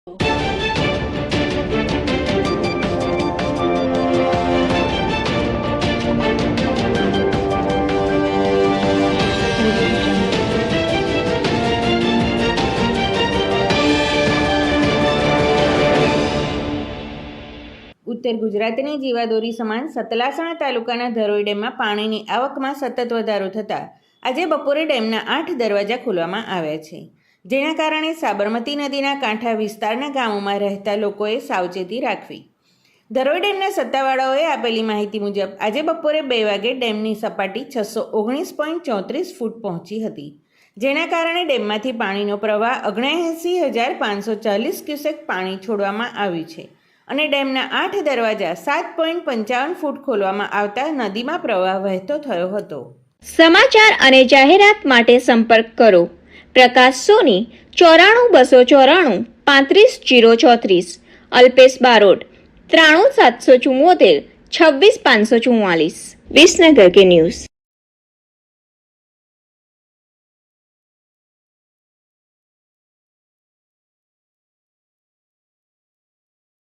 ઉત્તર ગુજરાતની જીવાદોરી સમાન સતલાસણા તાલુકાના ધરોઈ ડેમમાં પાણીની આવકમાં સતત વધારો થતાં આજે બપોરે ડેમના 8 દરવાજા ખોલવામાં આવ્યા છે, જેના કારણે સાબરમતી નદીના કાંઠા વિસ્તારના ગામોમાં રહેતા લોકોએ સાવચેતી રાખવી. ધરોઈ ડેમના સત્તાવાળાઓએ આપેલી માહિતી મુજબ આજે બપોરે 2 વાગે ડેમની સપાટી 619.34 ફૂટ પહોંચી હતી, જેના કારણે ડેમમાંથી પાણીનો પ્રવાહ 79,540 ક્યુસેક પાણી છોડવામાં આવ્યું છે અને ડેમના 8 દરવાજા 7.55 ફૂટ ખોલવામાં આવતા નદીમાં પ્રવાહ વહેતો થયો હતો. સમાચાર અને જાહેરાત માટે સંપર્ક કરો પ્રકાશ સોની 94 294 35 034, અલ્પેશ બારોટ 93 774 26 544. વિસનગર કે ન્યૂઝ.